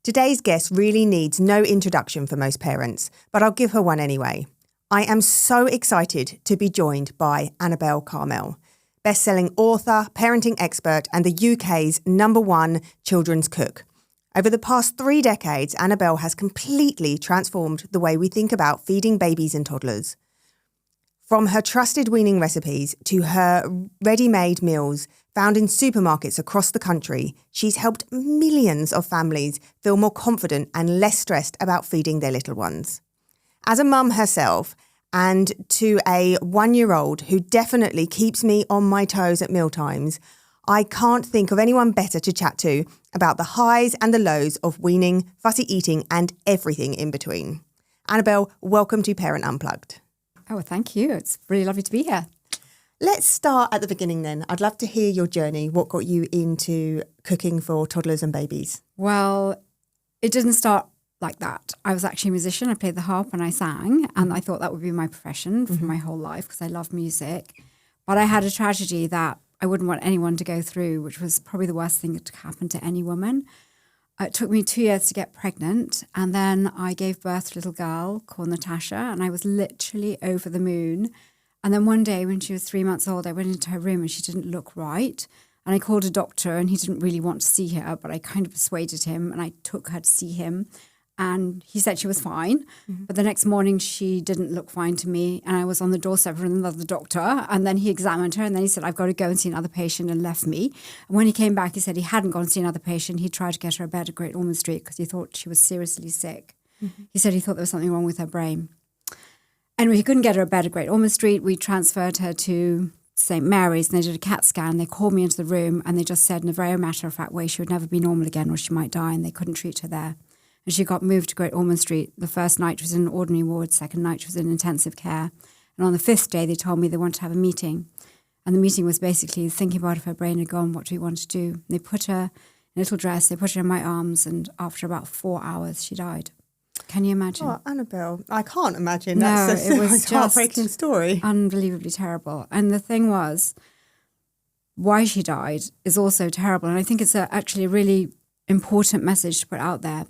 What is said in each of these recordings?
Today's guest really needs no introduction for most parents, but I'll give her one anyway. I am so excited to be joined by Annabel Karmel, best-selling author, parenting expert, and the UK's #1 children's cook. Over the past 3 decades, Annabel has completely transformed the way we think about feeding babies and toddlers. From her trusted weaning recipes to her ready-made meals found in supermarkets across the country, she's helped millions of families feel more confident and less stressed about feeding their little ones. As a mum herself, and to a 1-year-old who definitely keeps me on my toes at mealtimes, I can't think of anyone better to chat to about the highs and the lows of weaning, fussy eating, and everything in between. Annabel, welcome to Parent Unplugged. Oh, thank you. It's really lovely to be here. Let's start at the beginning then. I'd love to hear your journey. What got you into cooking for toddlers and babies? Well, it didn't start like that. I was actually a musician. I played the harp and I sang, and I thought that would be my profession for my whole life because I love music. But I had a tragedy that I wouldn't want anyone to go through, which was probably the worst thing that could happen to any woman. It took me 2 years to get pregnant, and then I gave birth to a little girl called Natasha, and I was literally over the moon. And then one day when she was 3 months old, I went into her room and she didn't look right. And I called a doctor and he didn't really want to see her, but I kind of persuaded him and I took her to see him. And he said she was fine. But the next morning she didn't look fine to me. And I was on the doorstep with another doctor. And then he examined her and then he said, I've got to go and see another patient, and left me. And when he came back, he said he hadn't gone to see another patient. He tried to get her a bed at Great Ormond Street because he thought she was seriously sick. He said he thought there was something wrong with her brain. Anyway, he couldn't get her a bed at Great Ormond Street. We transferred her to St. Mary's and they did a CAT scan. They called me into the room and they just said in a very matter-of-fact way she would never be normal again or she might die, and they couldn't treat her there. And she got moved to Great Ormond Street. The first night she was in an ordinary ward, second night she was in intensive care. And on the 5th day, they told me they wanted to have a meeting. And the meeting was basically thinking about if her brain had gone, what do we want to do? And they put her in a little dress, they put her in my arms, and after about 4 hours, she died. Can you imagine? Oh, Annabel, I can't imagine. No, That's it was a heartbreaking story. Unbelievably terrible. And the thing was, why she died is also terrible. And I think it's actually a really important message to put out there.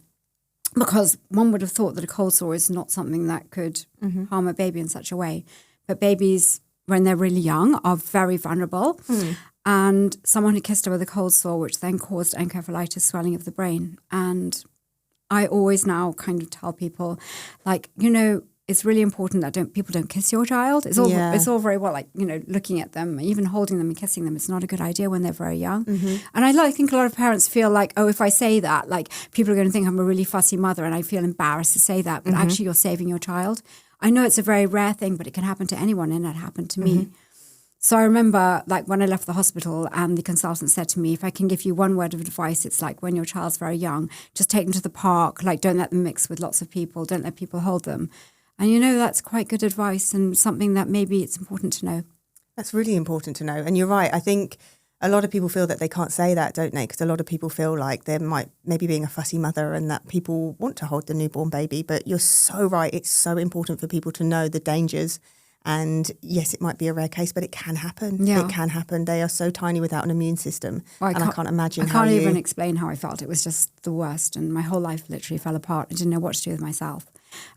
Because one would have thought that a cold sore is not something that could harm a baby in such a way. But babies, when they're really young, are very vulnerable. And someone had kissed her with a cold sore, which then caused encephalitis, swelling of the brain. And I always now kind of tell people, like, it's really important that people don't kiss your child. It's all very well, like, looking at them, even holding them and kissing them. It's not a good idea when they're very young. And I think a lot of parents feel like, oh, if I say that, like, people are going to think I'm a really fussy mother and I feel embarrassed to say that. But actually you're saving your child. I know it's a very rare thing, but it can happen to anyone, and it happened to me. So I remember, like, when I left the hospital and the consultant said to me, if I can give you one word of advice, it's like when your child's very young, just take them to the park. Like, don't let them mix with lots of people. Don't let people hold them. And that's quite good advice and something that maybe it's important to know. That's really important to know. And you're right. I think a lot of people feel that they can't say that, don't they? Because a lot of people feel like they might maybe being a fussy mother and that people want to hold the newborn baby. But you're so right. It's so important for people to know the dangers. And yes, it might be a rare case, but it can happen. Yeah. It can happen. They are so tiny without an immune system. Well, I can't imagine I can't even explain how I felt. It was just the worst. And my whole life literally fell apart. I didn't know what to do with myself.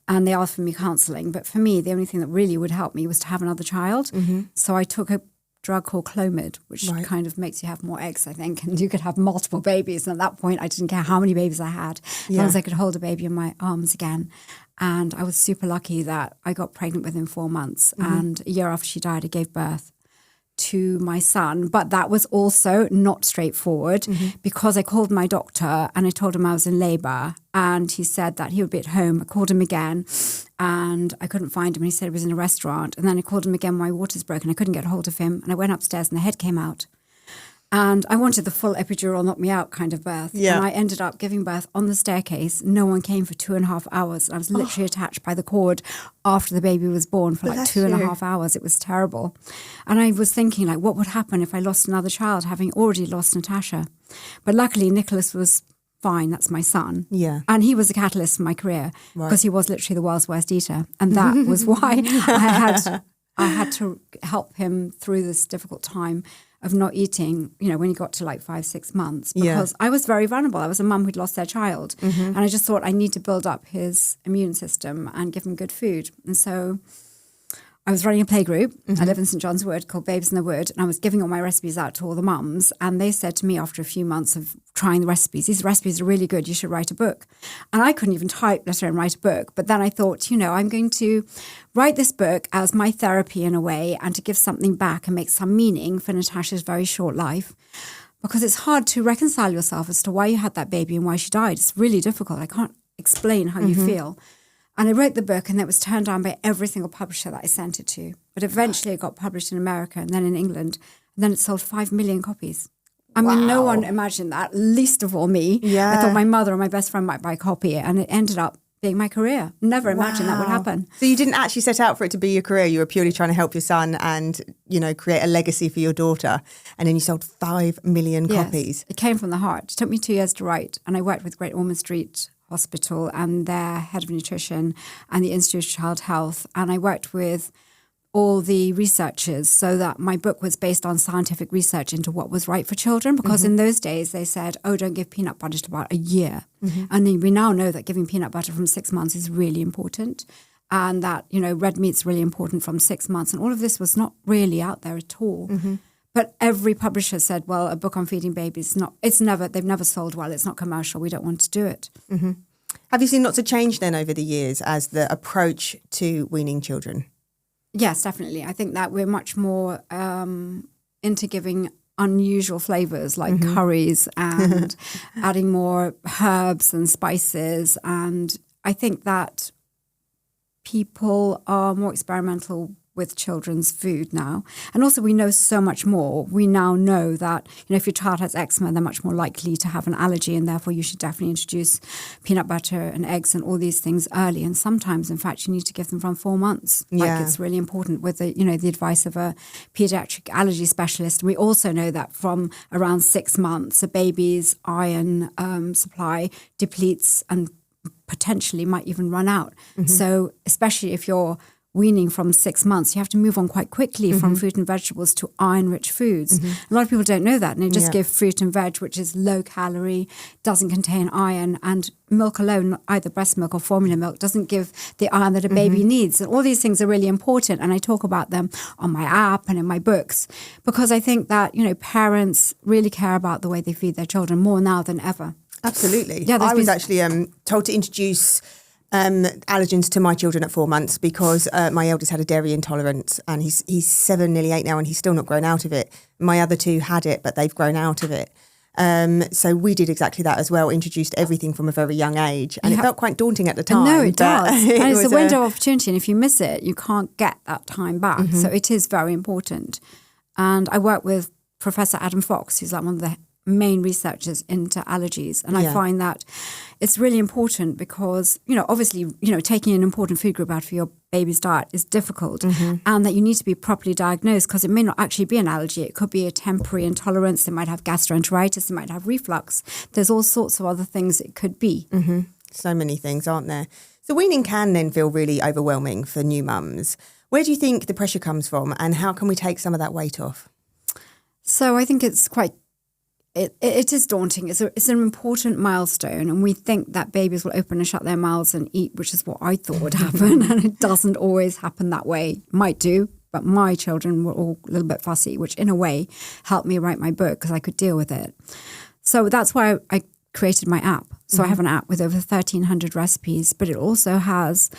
And they asked for me counselling. But for me, the only thing that really would help me was to have another child. So I took a drug called Clomid, which kind of makes you have more eggs, I think. And you could have multiple babies. And at that point, I didn't care how many babies I had, as long as I could hold a baby in my arms again. And I was super lucky that I got pregnant within 4 months. And a year after she died, I gave birth to my son. But that was also not straightforward because I called my doctor and I told him I was in labour. And he said that he would be at home. I called him again and I couldn't find him. And he said he was in a restaurant. And then I called him again. My water's broken. I couldn't get hold of him. And I went upstairs and the head came out. And I wanted the full epidural, knock me out kind of birth. Yeah. And I ended up giving birth on the staircase. No one came for 2.5 hours. I was literally attached by the cord after the baby was born for like 2.5 hours. It was terrible. And I was thinking, like, what would happen if I lost another child, having already lost Natasha? But luckily, Nicholas was fine. That's my son. Yeah. And he was a catalyst for my career because he was literally the world's worst eater. And that was why I had to help him through this difficult time of not eating, when you got to like 5-6 months, because I was very vulnerable. I was a mum who'd lost their child. And I just thought I need to build up his immune system and give him good food. And so I was running a playgroup. I live in St John's Wood called Babes in the Wood, and I was giving all my recipes out to all the mums. And they said to me after a few months of trying the recipes, these recipes are really good, you should write a book. And I couldn't even type, let alone write a book. But then I thought, I'm going to write this book as my therapy in a way, and to give something back and make some meaning for Natasha's very short life. Because it's hard to reconcile yourself as to why you had that baby and why she died. It's really difficult. I can't explain how you feel. And I wrote the book, and it was turned down by every single publisher that I sent it to. But eventually it got published in America and then in England. And then it sold 5 million copies. I mean, no one imagined that, least of all me. I thought my mother or my best friend might buy a copy, and it ended up being my career. Never imagined that would happen. So you didn't actually set out for it to be your career. You were purely trying to help your son and, create a legacy for your daughter. And then you sold 5 million copies. It came from the heart. It took me 2 years to write. And I worked with Great Ormond Street Hospital and their head of nutrition and the Institute of Child Health. And I worked with all the researchers so that my book was based on scientific research into what was right for children. Because in those days they said, don't give peanut butter till about a year. And then we now know that giving peanut butter from 6 months is really important. And that, red meat's really important from 6 months. And all of this was not really out there at all. But every publisher said, well, a book on feeding babies, they've never sold well. It's not commercial. We don't want to do it. Have you seen lots of change then over the years as the approach to weaning children? Yes, definitely. I think that we're much more into giving unusual flavors like curries and adding more herbs and spices. And I think that people are more experimental with children's food now. And also we know so much more. We now know that, if your child has eczema, they're much more likely to have an allergy, and therefore you should definitely introduce peanut butter and eggs and all these things early. And sometimes, in fact, you need to give them from 4 months. Like it's really important with the advice of a pediatric allergy specialist. We also know that from around 6 months, a baby's iron supply depletes and potentially might even run out. So especially if you're weaning from 6 months, you have to move on quite quickly from fruit and vegetables to iron-rich foods. A lot of people don't know that, and they just give fruit and veg, which is low calorie, doesn't contain iron, and milk alone, either breast milk or formula milk, doesn't give the iron that a baby needs. And all these things are really important, and I talk about them on my app and in my books, because I think that, parents really care about the way they feed their children more now than ever. Absolutely. Yeah, I was actually told to introduce allergens to my children at 4 months because my eldest had a dairy intolerance, and he's 7, nearly 8 now, and he's still not grown out of it. My other 2 had it, but they've grown out of it. So we did exactly that as well, introduced everything from a very young age. And it felt quite daunting at the time. No, it does. And it's a window of opportunity, and if you miss it, you can't get that time back. So it is very important. And I work with Professor Adam Fox, who's like one of the main researchers into allergies. And I find that it's really important because, obviously, taking an important food group out of your baby's diet is difficult, and that you need to be properly diagnosed because it may not actually be an allergy. It could be a temporary intolerance. They might have gastroenteritis. They might have reflux. There's all sorts of other things it could be. So many things, aren't there? So weaning can then feel really overwhelming for new mums. Where do you think the pressure comes from, and how can we take some of that weight off? So I think it's it is daunting. It's an important milestone, and we think that babies will open and shut their mouths and eat, which is what I thought would happen, and it doesn't always happen that way. Might do, but my children were all a little bit fussy, which in a way helped me write my book because I could deal with it. So that's why I created my app. So I have an app with over 1,300 recipes, but it also has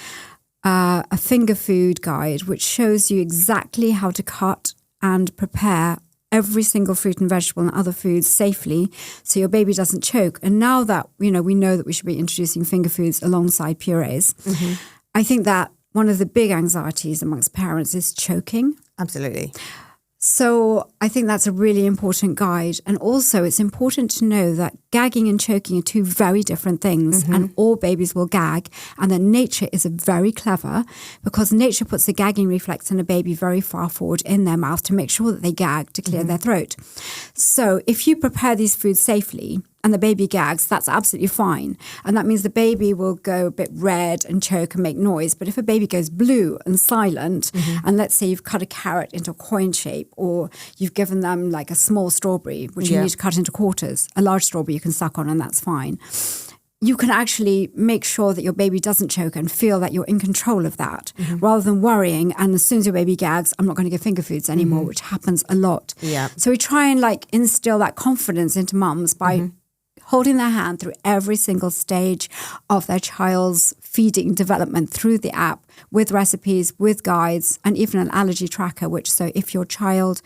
a finger food guide, which shows you exactly how to cut and prepare every single fruit and vegetable and other foods safely so your baby doesn't choke. And now that, we know that we should be introducing finger foods alongside purees, I think that one of the big anxieties amongst parents is choking. Absolutely. So I think that's a really important guide. And also it's important to know that gagging and choking are 2 very different things, and all babies will gag, and that nature is very clever because nature puts the gagging reflex in a baby very far forward in their mouth to make sure that they gag to clear their throat. So if you prepare these foods safely and the baby gags, that's absolutely fine. And that means the baby will go a bit red and choke and make noise. But if a baby goes blue and silent, and let's say you've cut a carrot into a coin shape, or you've given them like a small strawberry, which you need to cut into quarters, a large strawberry you can suck on and that's fine. You can actually make sure that your baby doesn't choke and feel that you're in control of that, rather than worrying. And as soon as your baby gags, I'm not going to give finger foods anymore, which happens a lot. Yeah. So we try and like instill that confidence into mums by holding their hand through every single stage of their child's feeding development through the app, with recipes, with guides, and even an allergy tracker, which so if your child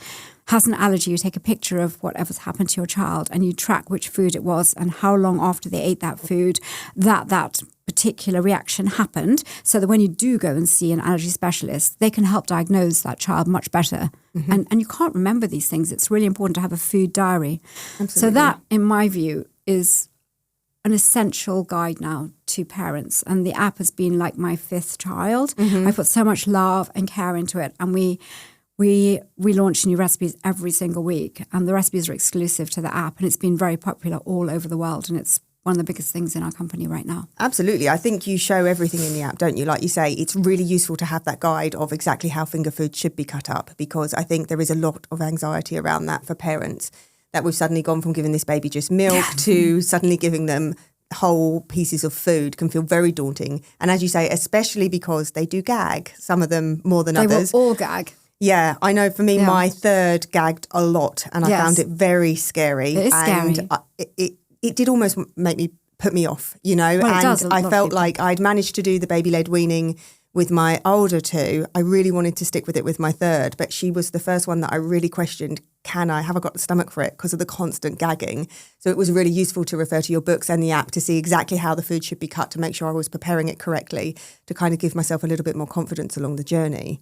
has an allergy, you take a picture of whatever's happened to your child and you track which food it was and how long after they ate that food that particular reaction happened, so that when you do go and see an allergy specialist, they can help diagnose that child much better. And you can't remember these things. It's really important to have a food diary. Absolutely. So that, in my view, is an essential guide now to parents. And the app has been like my fifth child. I put so much love and care into it. And we launch new recipes every single week, and the recipes are exclusive to the app, and it's been very popular all over the world, and it's one of the biggest things in our company right now. Absolutely. I think you show everything in the app, don't you? Like you say, it's really useful to have that guide of exactly how finger food should be cut up, because I think there is a lot of anxiety around that for parents, that we've suddenly gone from giving this baby just milk to suddenly giving them whole pieces of food can feel very daunting. And as you say, especially because they do gag, some of them more than others. They will all gag. Yeah, I know for me, my third gagged a lot, and I found it very scary. It is scary. And it did almost put me off, you know. Well, and it does. I felt like I'd managed to do the baby-led weaning with my older two. I really wanted to stick with it with my third, but she was the first one that I really questioned, have I got the stomach for it, because of the constant gagging. So it was really useful to refer to your books and the app to see exactly how the food should be cut, to make sure I was preparing it correctly, to kind of give myself a little bit more confidence along the journey.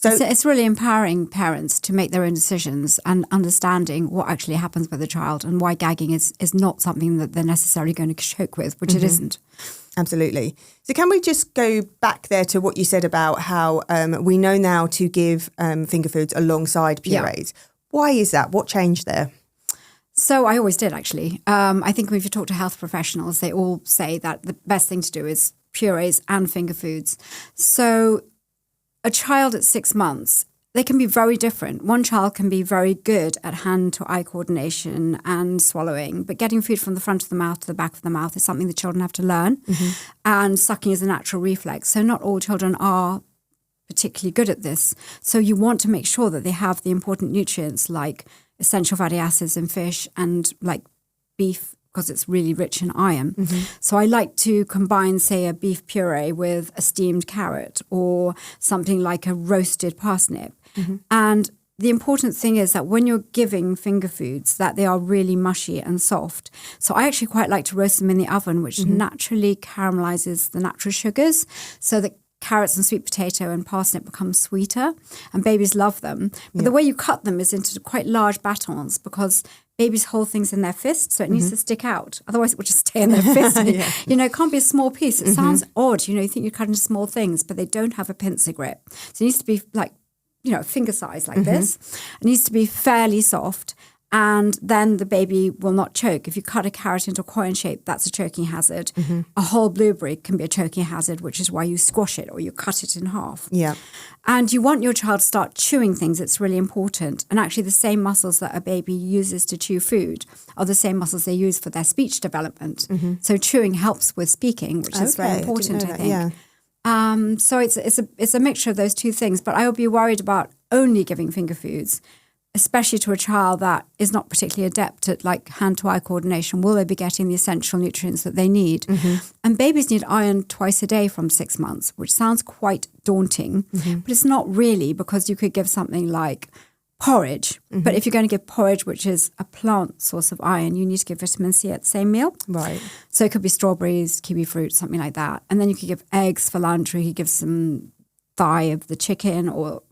So it's really empowering parents to make their own decisions and understanding what actually happens with the child, and why gagging is not something that they're necessarily going to choke with, which it isn't. Absolutely. So can we just go back there to what you said about how we know now to give finger foods alongside purees? Yeah. Why is that? What changed there? So I always did, actually. I think if you talk to health professionals, they all say that the best thing to do is purees and finger foods. So a child at 6 months, they can be very different. One child can be very good at hand-to-eye coordination and swallowing, but getting food from the front of the mouth to the back of the mouth is something that children have to learn. And sucking is a natural reflex. So not all children are particularly good at this. So you want to make sure that they have the important nutrients like essential fatty acids in fish and like beef, because it's really rich in iron. So I like to combine, say, a beef puree with a steamed carrot, or something like a roasted parsnip. And the important thing is that when you're giving finger foods, that they are really mushy and soft. So I actually quite like to roast them in the oven, which naturally caramelizes the natural sugars, so that carrots and sweet potato and parsnip become sweeter, and babies love them. But the way you cut them is into quite large batons, because babies hold things in their fists, so it needs to stick out. Otherwise, it will just stay in their fist. You know, it can't be a small piece. It sounds odd. You know, you think you cut into small things, but they don't have a pincer grip. So it needs to be like, you know, finger size like this. It needs to be fairly soft. And then the baby will not choke. If you cut a carrot into a coin shape, that's a choking hazard. A whole blueberry can be a choking hazard, which is why you squash it or you cut it in half. Yeah. And you want your child to start chewing things. It's really important. And actually the same muscles that a baby uses to chew food are the same muscles they use for their speech development. So chewing helps with speaking, which is very important, I think. So it's a mixture of those two things. But I would be worried about only giving finger foods, especially to a child that is not particularly adept at like hand-to-eye coordination. Will they be getting the essential nutrients that they need? And babies need iron twice a day from 6 months, which sounds quite daunting, but it's not really, because you could give something like porridge. But if you're going to give porridge, which is a plant source of iron, you need to give vitamin C at the same meal. Right. So it could be strawberries, kiwi fruit, something like that. And then you could give eggs for lunch, or you could give some thigh of the chicken, or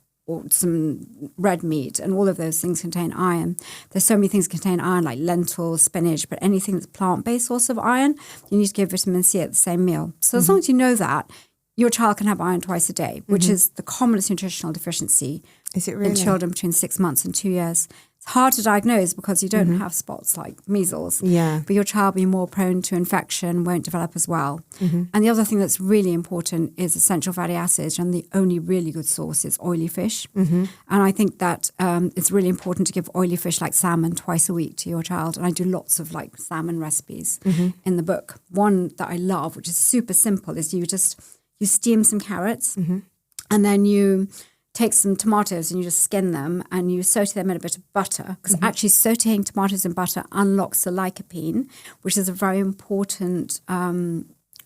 some red meat, and all of those things contain iron. There's so many things that contain iron, like lentils, spinach, but anything that's plant-based source of iron, you need to give vitamin C at the same meal. So as long as you know that, your child can have iron twice a day, which is the commonest nutritional deficiency in children between 6 months and 2 years. It's hard to diagnose because you don't have spots like measles. Yeah. But your child will be more prone to infection, won't develop as well. And the other thing that's really important is essential fatty acids, and the only really good source is oily fish. And I think that it's really important to give oily fish like salmon twice a week to your child. And I do lots of like salmon recipes in the book. One that I love, which is super simple, is you steam some carrots and then you take some tomatoes and you just skin them and you saute them in a bit of butter, because actually sauteing tomatoes in butter unlocks the lycopene, which is a very important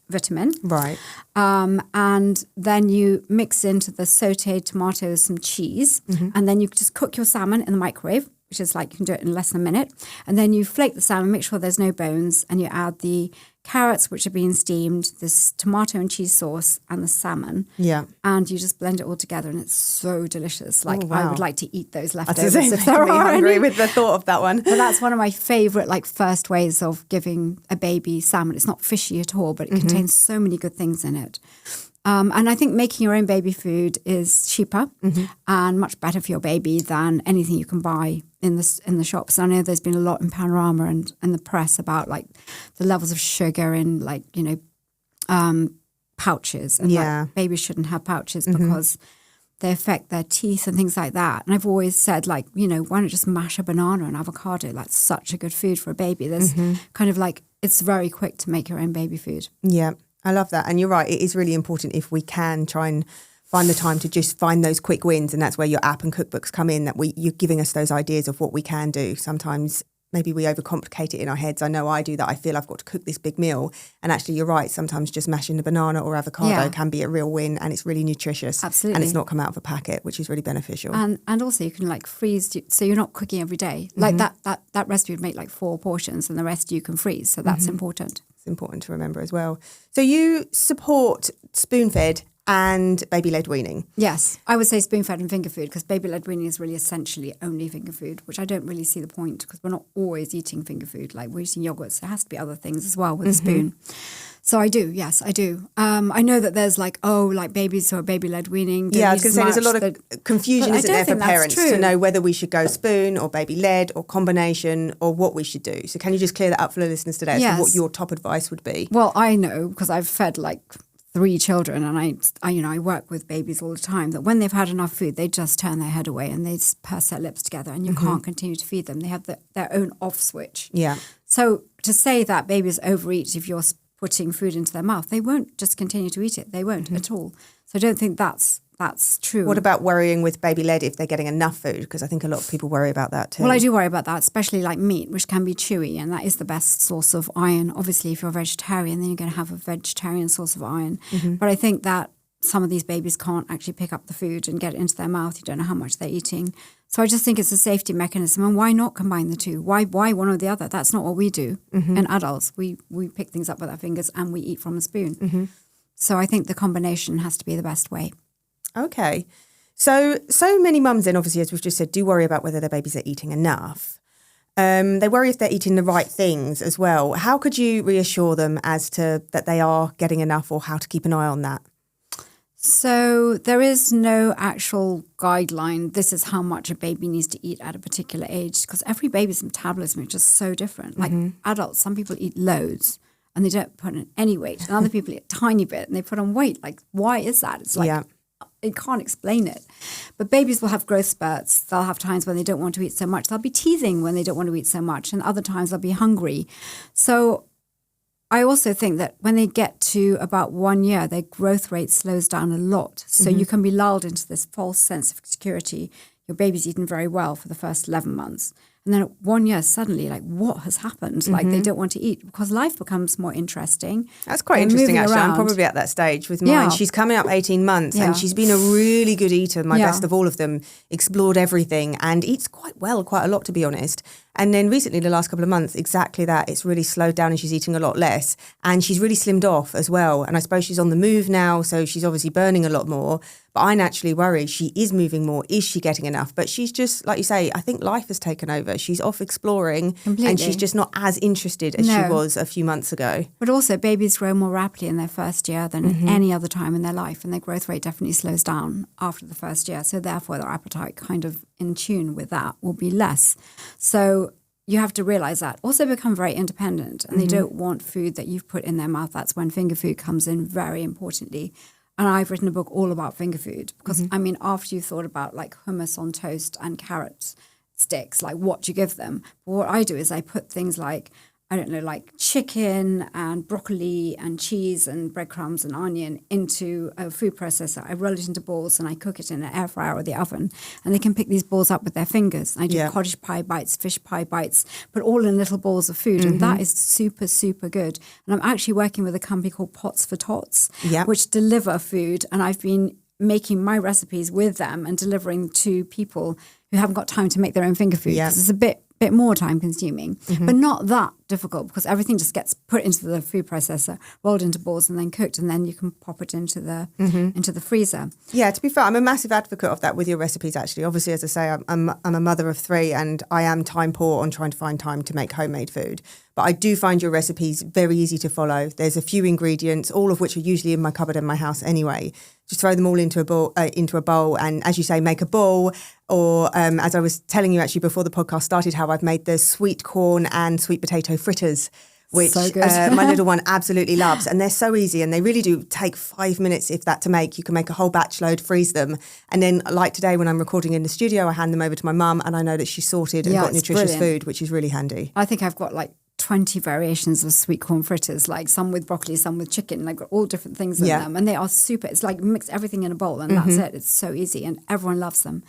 vitamin. Right. And then you mix into the sauteed tomatoes some cheese, and then you just cook your salmon in the microwave, which is like you can do it in less than a minute. And then you flake the salmon, make sure there's no bones, and you add the carrots, which are being steamed, this tomato and cheese sauce, and the salmon. Yeah. And you just blend it all together, and it's so delicious. Like, wow. I would like to eat those That's leftovers if making there me are hungry any. with the thought of that one. But that's one of my favourite, like, first ways of giving a baby salmon. It's not fishy at all, but it contains so many good things in it. And I think making your own baby food is cheaper and much better for your baby than anything you can buy in the shops. I know there's been a lot in Panorama and the press about like the levels of sugar in like, pouches. And like, babies shouldn't have pouches because they affect their teeth and things like that. And I've always said, like, why not just mash a banana and avocado? That's such a good food for a baby. There's kind of like, it's very quick to make your own baby food. Yeah. I love that. And you're right. It is really important if we can try and find the time to just find those quick wins. And that's where your app and cookbooks come in, that you're giving us those ideas of what we can do. Sometimes maybe we overcomplicate it in our heads. I know I do that. I feel I've got to cook this big meal. And actually, you're right. Sometimes just mashing a banana or avocado can be a real win, and it's really nutritious. Absolutely. And it's not come out of a packet, which is really beneficial. And also you can like freeze, so you're not cooking every day. Like that recipe would make like 4 portions and the rest you can freeze. So that's important. It's important to remember as well. So you support spoon-fed and baby-led weaning. Yes, I would say spoon-fed and finger food, because baby-led weaning is really essentially only finger food, which I don't really see the point, because we're not always eating finger food. Like we're eating yogurts. There has to be other things as well with a spoon. So I do, yes, I do. I know that there's like, babies who are baby-led weaning. Yeah, I was going to say there's a lot of confusion, isn't there, for parents to know whether we should go spoon or baby-led or combination or what we should do. So can you just clear that up for the listeners today as to what your top advice would be? Well, I know, because I've fed like 3 children, and I work with babies all the time, that when they've had enough food, they just turn their head away and they purse their lips together, and you can't continue to feed them. They have their own off switch. Yeah. So to say that babies overeat if you're putting food into their mouth, they won't just continue to eat it. They won't at all. So I don't think that's true. What about worrying with baby-led if they're getting enough food? Because I think a lot of people worry about that too. Well, I do worry about that, especially like meat, which can be chewy, and that is the best source of iron. Obviously, if you're a vegetarian, then you're going to have a vegetarian source of iron. But I think that some of these babies can't actually pick up the food and get it into their mouth. You don't know how much they're eating. So I just think it's a safety mechanism. And why not combine the two? Why one or the other? That's not what we do. In adults, we pick things up with our fingers and we eat from a spoon. So I think the combination has to be the best way. Okay. So many mums then, obviously, as we've just said, do worry about whether their babies are eating enough. They worry if they're eating the right things as well. How could you reassure them as to that they are getting enough, or how to keep an eye on that? So there is no actual guideline. This is how much a baby needs to eat at a particular age, because every baby's metabolism is just so different. Like adults, some people eat loads and they don't put on any weight, and other people eat a tiny bit and they put on weight. Like, why is that? It's like, it can't explain it. But babies will have growth spurts. They'll have times when they don't want to eat so much. They'll be teething when they don't want to eat so much, and other times they'll be hungry. So I also think that when they get to about 1 year, their growth rate slows down a lot. So you can be lulled into this false sense of security. Your baby's eaten very well for the first 11 months. And then at 1 year, suddenly, like, what has happened? Like, they don't want to eat, because life becomes more interesting. That's quite interesting, actually. I'm probably at that stage with mine. She's coming up 18 months and she's been a really good eater, my best of all of them, explored everything and eats quite well, quite a lot, to be honest. And then recently, the last couple of months, exactly that. It's really slowed down and she's eating a lot less. And she's really slimmed off as well. And I suppose she's on the move now, so she's obviously burning a lot more. But I naturally worry, she is moving more. Is she getting enough? But she's just, like you say, I think life has taken over. She's off exploring and she's just not as interested as she was a few months ago. But also, babies grow more rapidly in their first year than any other time in their life. And their growth rate definitely slows down after the first year. So therefore, their appetite kind of in tune with that will be less. So you have to realize that. Also become very independent, and they don't want food that you've put in their mouth. That's when finger food comes in very importantly. And I've written a book all about finger food because, I mean, after you've thought about like hummus on toast and carrot sticks, like what do you give them? But what I do is I put things like, I don't know, like chicken and broccoli and cheese and breadcrumbs and onion into a food processor. I roll it into balls and I cook it in an air fryer or the oven. And they can pick these balls up with their fingers. I do cottage pie bites, fish pie bites, but all in little balls of food. And that is super, super good. And I'm actually working with a company called Pots for Tots, which deliver food. And I've been making my recipes with them and delivering to people who haven't got time to make their own finger food because it's a bit more time consuming, but not that difficult because everything just gets put into the food processor, rolled into balls and then cooked, and then you can pop it into the freezer. Yeah, to be fair, I'm a massive advocate of that with your recipes, actually. Obviously, as I say, I'm a mother of 3 and I am time poor on trying to find time to make homemade food. But I do find your recipes very easy to follow. There's a few ingredients, all of which are usually in my cupboard in my house anyway. Just throw them all into a bowl and, as you say, make a ball. Or as I was telling you actually before the podcast started, how I've made the sweet corn and sweet potato fritters, which so my little one absolutely loves. And they're so easy and they really do take 5 minutes, if that, to make. You can make a whole batch load, freeze them. And then like today when I'm recording in the studio, I hand them over to my mum and I know that she's sorted and got nutritious food, which is really handy. I think I've got like 20 variations of sweet corn fritters, like some with broccoli, some with chicken. I've got all different things in them and they are super. It's like mix everything in a bowl and that's it. It's so easy and everyone loves them.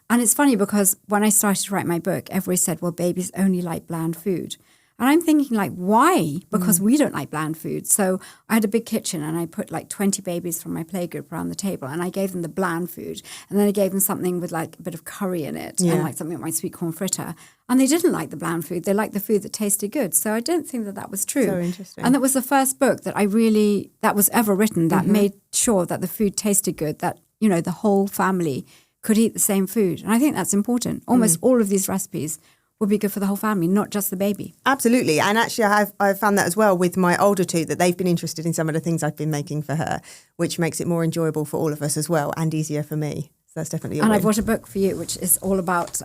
And it's funny because when I started to write my book, everybody said, well, babies only like bland food. And I'm thinking like, why? Because we don't like bland food. So I had a big kitchen and I put like 20 babies from my playgroup around the table and I gave them the bland food. And then I gave them something with like a bit of curry in it and like something like my sweet corn fritter. And they didn't like the bland food. They liked the food that tasted good. So I don't think that that was true. So interesting. And that was the first book that that was ever written that made sure that the food tasted good, that, you know, the whole family could eat the same food. And I think that's important. Almost all of these recipes would be good for the whole family, not just the baby. Absolutely. And actually, I've found that as well with my older 2, that they've been interested in some of the things I've been making for her, which makes it more enjoyable for all of us as well and easier for me. So that's definitely a win. I've brought a book for you, which is all about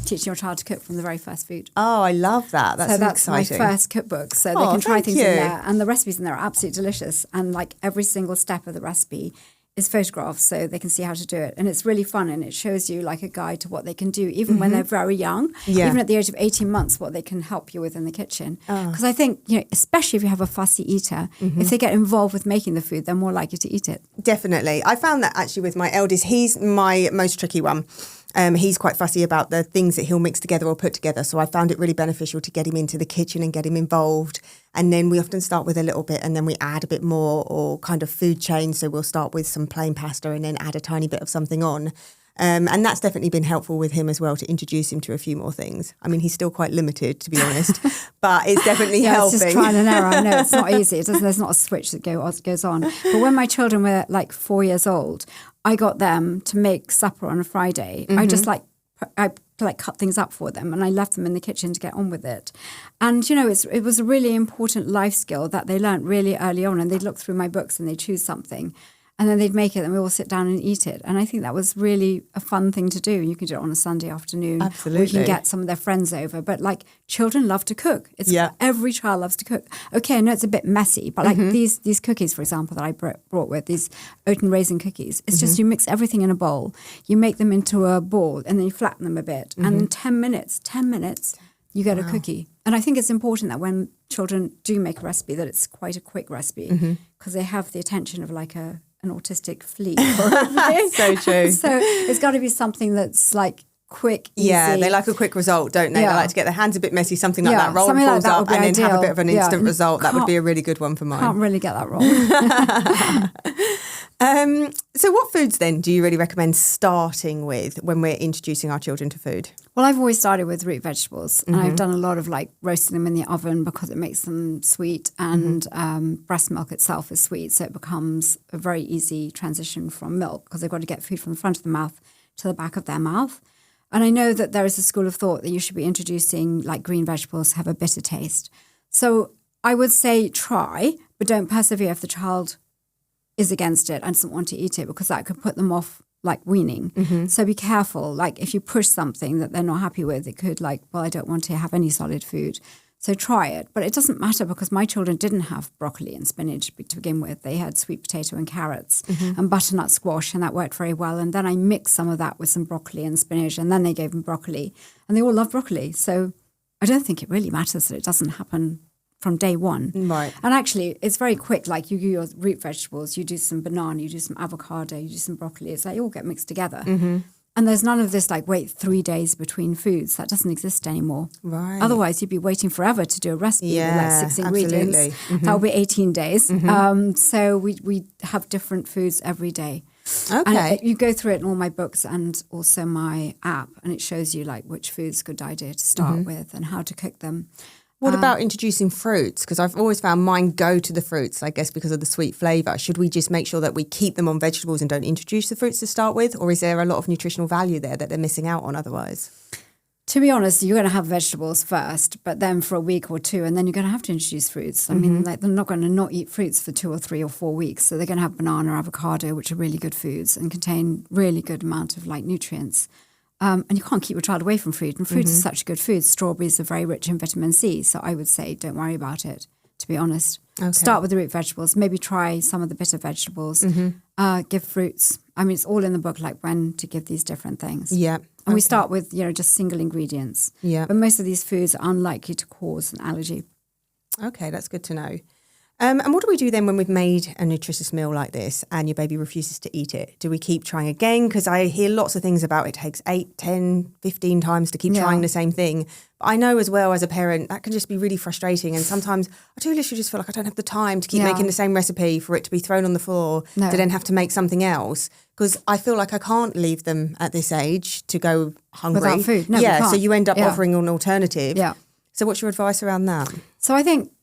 teaching your child to cook from the very first food. Oh, I love that. That's exciting. My first cookbook. So they can try things in there. And the recipes in there are absolutely delicious. And like every single step of the recipe is photographed so they can see how to do it. And it's really fun and it shows you like a guide to what they can do, even when they're very young, even at the age of 18 months, what they can help you with in the kitchen. Because I think, you know, especially if you have a fussy eater, if they get involved with making the food, they're more likely to eat it. Definitely. I found that actually with my eldest, he's my most tricky one. He's quite fussy about the things that he'll mix together or put together. So I found it really beneficial to get him into the kitchen and get him involved. And then we often start with a little bit and then we add a bit more, or kind of food change. So we'll start with some plain pasta and then add a tiny bit of something on. And that's definitely been helpful with him as well, to introduce him to a few more things. I mean, he's still quite limited, to be honest, but it's definitely helping. It's just trial and error. I know it's not easy. There's not a switch that goes on. But when my children were like 4 years old, I got them to make supper on a Friday. I just I cut things up for them and I left them in the kitchen to get on with it. And, you know, it was a really important life skill that they learned really early on, and they'd look through my books and they'd choose something and then they'd make it and we all sit down and eat it. And I think that was really a fun thing to do. You can do it on a Sunday afternoon. Absolutely. Or you can get some of their friends over. But like, children love to cook. Every child loves to cook. Okay, I know it's a bit messy, but like these cookies, for example, that I brought with, these oat and raisin cookies, it's just you mix everything in a bowl, you make them into a ball and then you flatten them a bit. And in 10 minutes, you get a cookie. And I think it's important that when children do make a recipe, that it's quite a quick recipe, because they have the attention of like an autistic flea. So true. So it's got to be something that's like quick, easy. Yeah, they like a quick result, don't they? They like to get their hands a bit messy, something like that, roll something falls like that up and then have a bit of an instant result. That would be a really good one for mine. Can't really get that wrong. So what foods then do you really recommend starting with when we're introducing our children to food? Well, I've always started with root vegetables, and I've done a lot of like roasting them in the oven because it makes them sweet, and breast milk itself is sweet, so it becomes a very easy transition from milk because they've got to get food from the front of the mouth to the back of their mouth. And I know that there is a school of thought that you should be introducing like green vegetables have a bitter taste. So I would say try, but don't persevere if the child is against it and doesn't want to eat it, because that could put them off like weaning. So be careful. Like if you push something that they're not happy with, it could like, well, I don't want to have any solid food. So try it. But it doesn't matter because my children didn't have broccoli and spinach to begin with. They had sweet potato and carrots and butternut squash, and that worked very well. And then I mixed some of that with some broccoli and spinach, and then they gave them broccoli. And they all love broccoli. So I don't think it really matters that it doesn't happen from day one. Right. And actually, it's very quick. Like you do your root vegetables, you do some banana, you do some avocado, you do some broccoli. It's like you all get mixed together. And there's none of this like wait 3 days between foods. That doesn't exist anymore. Right. Otherwise, you'd be waiting forever to do a recipe with like 6 ingredients. Absolutely. That would be 18 days. So we have different foods every day. Okay. And you go through it in all my books and also my app, and it shows you like which food's a good idea to start with and how to cook them. What about introducing fruits? Because I've always found mine go to the fruits, I guess, because of the sweet flavour. Should we just make sure that we keep them on vegetables and don't introduce the fruits to start with? Or is there a lot of nutritional value there that they're missing out on otherwise? To be honest, you're going to have vegetables first, but then for a week or two, and then you're going to have to introduce fruits. I mean, like they're not going to not eat fruits for 2 or 3 or 4 weeks. So they're going to have banana, avocado, which are really good foods and contain really good amount of like nutrients. And you can't keep your child away from fruit. And fruit is such a good food. Strawberries are very rich in vitamin C. So I would say don't worry about it, to be honest. Okay. Start with the root vegetables. Maybe try some of the bitter vegetables. Give fruits. I mean, it's all in the book, like when to give these different things. Yeah. And we start with, just single ingredients. Yeah. But most of these foods are unlikely to cause an allergy. Okay, that's good to know. And what do we do then when we've made a nutritious meal like this and your baby refuses to eat it? Do we keep trying again? Because I hear lots of things about it takes 8, 10, 15 times to keep trying the same thing. But I know as well as a parent, that can just be really frustrating. And sometimes I do literally just feel like I don't have the time to keep making the same recipe for it to be thrown on the floor to then have to make something else. Because I feel like I can't leave them at this age to go hungry. Without food. No, we can't. So you end up offering an alternative. Yeah. So what's your advice around that? So I think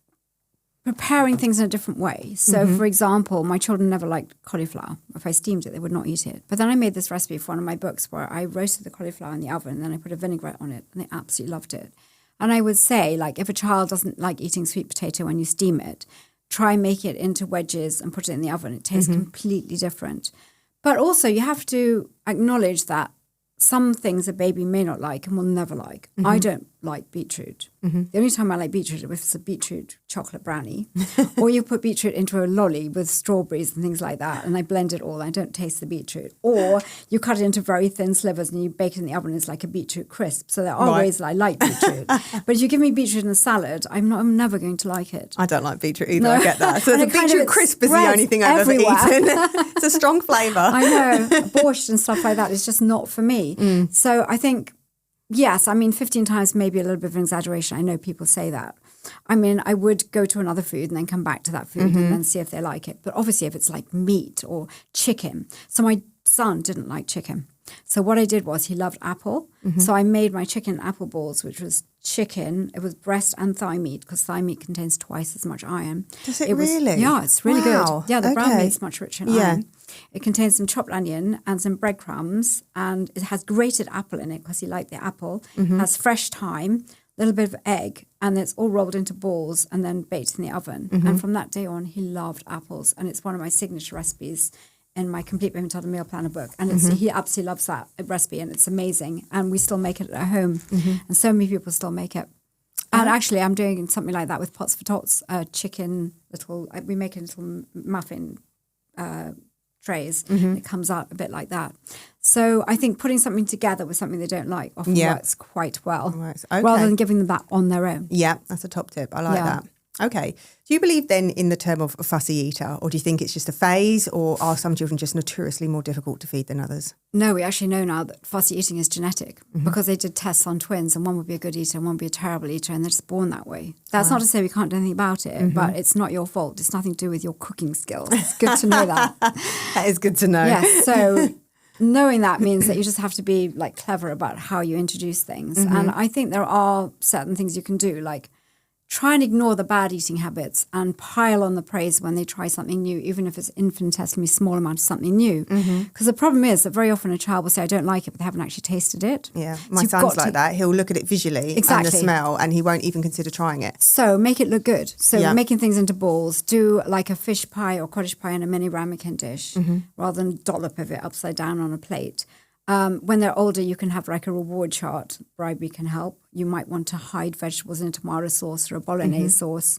preparing things in a different way. So, for example, my children never liked cauliflower. If I steamed it, they would not eat it. But then I made this recipe for one of my books where I roasted the cauliflower in the oven and then I put a vinaigrette on it and they absolutely loved it. And I would say, like, if a child doesn't like eating sweet potato when you steam it, try and make it into wedges and put it in the oven. It tastes completely different. But also you have to acknowledge that some things a baby may not like and will never like. I don't like beetroot. The only time I like beetroot is if it's a beetroot chocolate brownie. Or you put beetroot into a lolly with strawberries and things like that, and I blend it all. And I don't taste the beetroot. Or you cut it into very thin slivers and you bake it in the oven. It's like a beetroot crisp. So there are ways that I like beetroot. But if you give me beetroot in a salad, I'm never going to like it. I don't like beetroot either. No. I get that. So the beetroot crisp is the only thing I've ever eaten. It's a strong flavour. I know. Borscht and stuff like that is just not for me. So I think, yes, 15 times maybe a little bit of an exaggeration. I know people say that. I mean, I would go to another food and then come back to that food and then see if they like it. But obviously if it's like meat or chicken. So my son didn't like chicken. So what I did was he loved apple. So I made my chicken apple balls, which was chicken. It was breast and thigh meat because thigh meat contains twice as much iron. Does it really? Yeah, it's really good. Yeah, the brown meat's much richer in iron. It contains some chopped onion and some breadcrumbs, and it has grated apple in it because he liked the apple. It has fresh thyme, a little bit of egg, and it's all rolled into balls and then baked in the oven. And from that day on, he loved apples, and it's one of my signature recipes in my Complete Baby Toddler Meal Planner book. And he absolutely loves that recipe, and it's amazing. And we still make it at home, and so many people still make it. And actually, I'm doing something like that with Pots for Tots, chicken we make a little muffin trays. It comes out a bit like that. So I think putting something together with something they don't like often works quite well, rather than giving them that on their own. Yeah, that's a top tip. I like that. Okay. Do you believe then in the term of a fussy eater, or do you think it's just a phase, or are some children just notoriously more difficult to feed than others? No, we actually know now that fussy eating is genetic because they did tests on twins, and one would be a good eater and one would be a terrible eater, and they're just born that way. That's not to say we can't do anything about it, but it's not your fault. It's nothing to do with your cooking skills. It's good to know that. That is good to know. Yes. So knowing that means that you just have to be like clever about how you introduce things. And I think there are certain things you can do, like try and ignore the bad eating habits and pile on the praise when they try something new, even if it's infinitesimally small amount of something new. Because the problem is that very often a child will say, I don't like it, but they haven't actually tasted it. Yeah, my son's like that. He'll look at it visually and the smell, and he won't even consider trying it. So make it look good. So making things into balls, do like a fish pie or cottage pie in a mini ramekin dish rather than dollop of it upside down on a plate. When they're older, you can have like a reward chart. Bribery can help. You might want to hide vegetables in a tomato sauce or a bolognese sauce.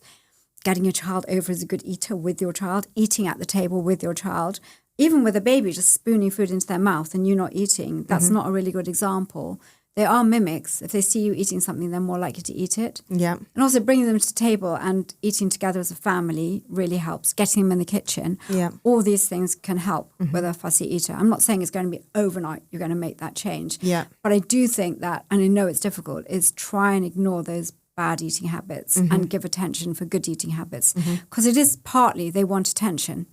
Getting your child over as a good eater with your child, eating at the table with your child. Even with a baby, just spooning food into their mouth and you not eating, that's not a really good example. They are mimics. If they see you eating something, they're more likely to eat it. Yeah. And also bringing them to the table and eating together as a family really helps. Getting them in the kitchen. Yeah. All these things can help with a fussy eater. I'm not saying it's going to be overnight you're going to make that change. Yeah. But I do think that, and I know it's difficult, is try and ignore those bad eating habits and give attention for good eating habits. Because it is partly they want attention.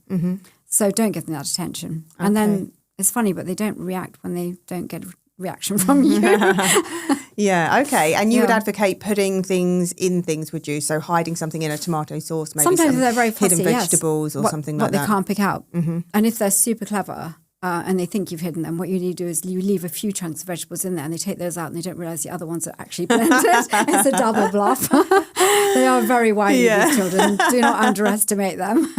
So don't give them that attention. Okay. And then it's funny, but they don't react when they don't get reaction from you. Yeah, okay. And you would advocate putting things in things, would you? So hiding something in a tomato sauce, maybe sometimes they're very fussy, hidden vegetables or something like that. What they can't pick out. And if they're super clever and they think you've hidden them, what you need to do is you leave a few chunks of vegetables in there and they take those out and they don't realise the other ones are actually blended. It's a double bluff. They are very wily, these children. Do not underestimate them.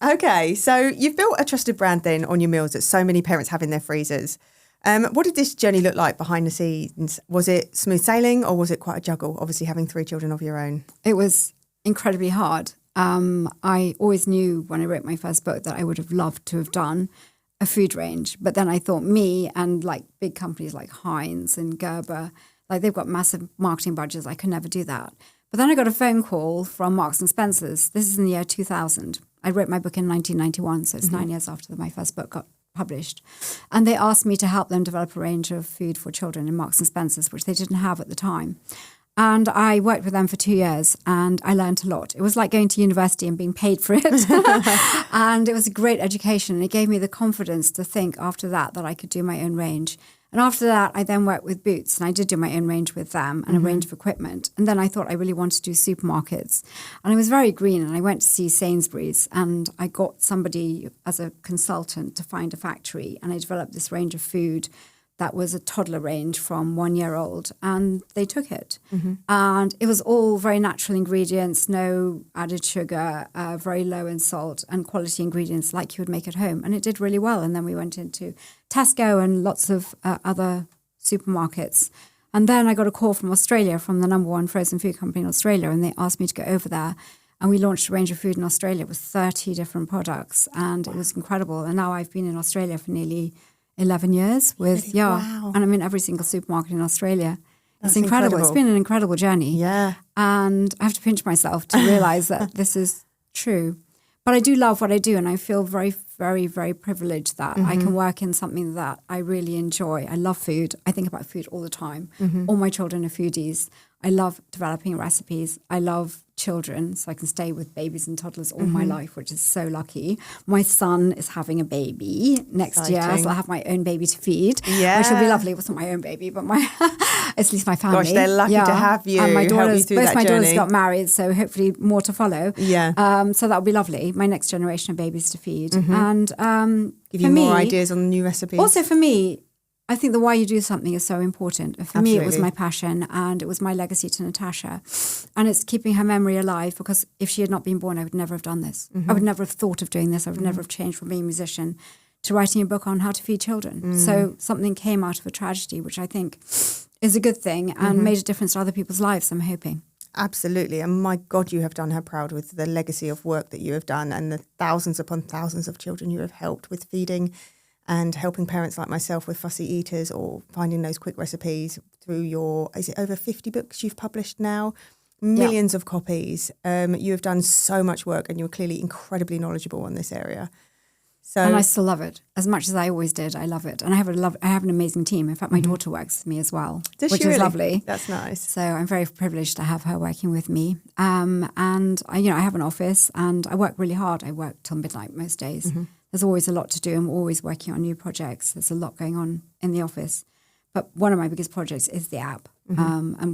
Okay, so you've built a trusted brand then on your meals that so many parents have in their freezers. What did this journey look like behind the scenes? Was it smooth sailing or was it quite a juggle, obviously having 3 children of your own? It was incredibly hard. I always knew when I wrote my first book that I would have loved to have done a food range. But then I thought me and like big companies like Heinz and Gerber, like they've got massive marketing budgets. I could never do that. But then I got a phone call from Marks and Spencer's. This is in the year 2000. I wrote my book in 1991, so it's 9 years after my first book got published. And they asked me to help them develop a range of food for children in Marks and Spencer's, which they didn't have at the time. And I worked with them for 2 years and I learned a lot. It was like going to university and being paid for it. And it was a great education. And it gave me the confidence to think after that I could do my own range. And after that, I then worked with Boots and I did do my own range with them and a range of equipment. And then I thought I really wanted to do supermarkets. And I was very green and I went to see Sainsbury's and I got somebody as a consultant to find a factory and I developed this range of food that was a toddler range from 1 year old and they took it. And it was all very natural ingredients, no added sugar, very low in salt and quality ingredients like you would make at home. And it did really well. And then we went into Tesco and lots of other supermarkets. And then I got a call from Australia, from the #1 frozen food company in Australia, and they asked me to go over there. And we launched a range of food in Australia with 30 different products. And it was incredible. And now I've been in Australia for nearly 11 years with, and I'm in every single supermarket in Australia. It's incredible. It's been an incredible journey. Yeah. And I have to pinch myself to realize that this is true. But I do love what I do. And I feel very, very, very privileged that I can work in something that I really enjoy. I love food. I think about food all the time. All my children are foodies. I love developing recipes. I love children, so I can stay with babies and toddlers all my life, which is so lucky. My son is having a baby next year, so I'll have my own baby to feed, which will be lovely. It wasn't my own baby, but at least my family. Gosh, they're lucky to have you. And my daughters, both my daughters journey. got married, so hopefully more to follow. Yeah. So that'll be lovely. My next generation of babies to feed, and give you more ideas on new recipes. Also, for me, I think the why you do something is so important. For me, it was my passion and it was my legacy to Natasha. And it's keeping her memory alive because if she had not been born, I would never have done this. I would never have thought of doing this. I would never have changed from being a musician to writing a book on how to feed children. So something came out of a tragedy, which I think is a good thing and made a difference to other people's lives, I'm hoping. Absolutely. And my God, you have done her proud with the legacy of work that you have done and the thousands upon thousands of children you have helped with feeding and helping parents like myself with fussy eaters or finding those quick recipes through your, is it over 50 books you've published now? Millions of copies. You have done so much work and you're clearly incredibly knowledgeable on this area. So, and I still love it as much as I always did. I love it. And I have an amazing team. In fact, my daughter works with me as well, which is lovely. That's nice. So I'm very privileged to have her working with me. And I have an office and I work really hard. I work till midnight most days. There's always a lot to do. I'm always working on new projects. There's a lot going on in the office. But one of my biggest projects is the app. And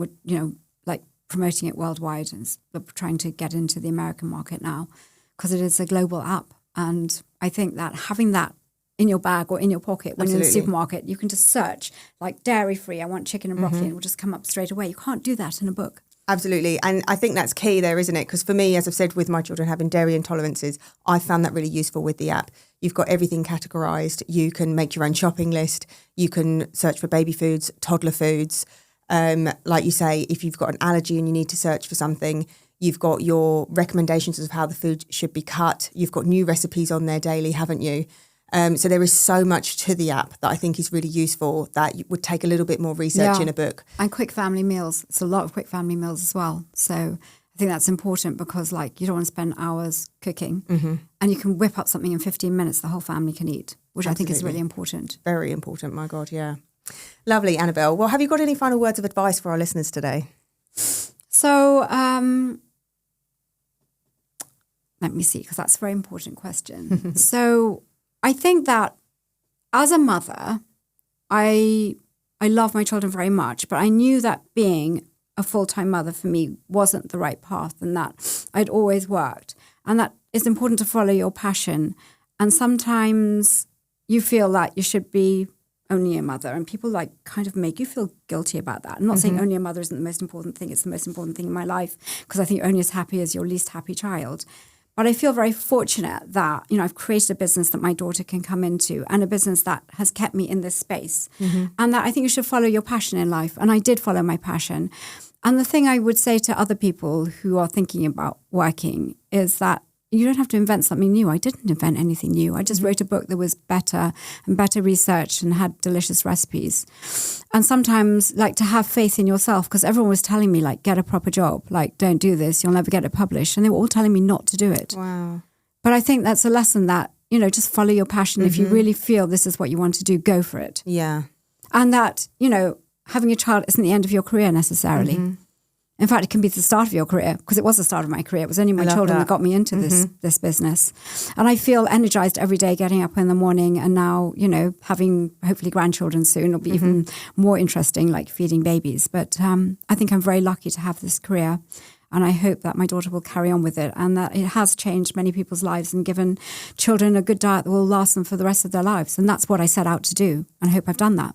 promoting it worldwide and trying to get into the American market now because it is a global app. And I think that having that in your bag or in your pocket when you're in the supermarket, you can just search like dairy-free, I want chicken and broccoli, and it will just come up straight away. You can't do that in a book. Absolutely. And I think that's key there, isn't it? Because for me, as I've said with my children having dairy intolerances, I found that really useful with the app. You've got everything categorised. You can make your own shopping list. You can search for baby foods, toddler foods. Like you say, if you've got an allergy and you need to search for something, you've got your recommendations of how the food should be cut. You've got new recipes on there daily, haven't you? So there is so much to the app that I think is really useful that would take a little bit more research in a book. And quick family meals. It's a lot of quick family meals as well. So I think that's important because like you don't want to spend hours cooking and you can whip up something in 15 minutes the whole family can eat, which I think is really important. Very important, my God, yeah. Lovely, Annabel. Well, have you got any final words of advice for our listeners today? So let me see, because that's a very important question. So I think that as a mother, I love my children very much, but I knew that being a full-time mother for me wasn't the right path and that I'd always worked. And that it's important to follow your passion. And sometimes you feel that you should be only a mother and people like kind of make you feel guilty about that. I'm not saying only a mother isn't the most important thing. It's the most important thing in my life because I think you're only as happy as your least happy child. But I feel very fortunate that, you know, I've created a business that my daughter can come into and a business that has kept me in this space. And that I think you should follow your passion in life. And I did follow my passion. And the thing I would say to other people who are thinking about working is that you don't have to invent something new. I didn't invent anything new. I just wrote a book that was better and better researched and had delicious recipes. And sometimes like to have faith in yourself because everyone was telling me like, get a proper job, like don't do this, you'll never get it published. And they were all telling me not to do it. Wow. But I think that's a lesson that, you know, just follow your passion. If you really feel this is what you want to do, go for it. Yeah. And that, you know, having a child isn't the end of your career necessarily. In fact, it can be the start of your career because it was the start of my career. It was only my children that got me into this business. And I feel energized every day getting up in the morning and now, you know, having hopefully grandchildren soon will be even more interesting, like feeding babies. But I think I'm very lucky to have this career and I hope that my daughter will carry on with it and that it has changed many people's lives and given children a good diet that will last them for the rest of their lives. And that's what I set out to do and I hope I've done that.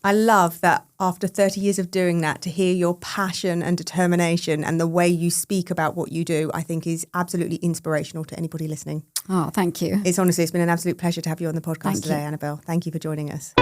I love that after 30 years of doing that, to hear your passion and determination and the way you speak about what you do, I think is absolutely inspirational to anybody listening. Oh, thank you. It's been an absolute pleasure to have you on the podcast today, Annabel. Thank you for joining us.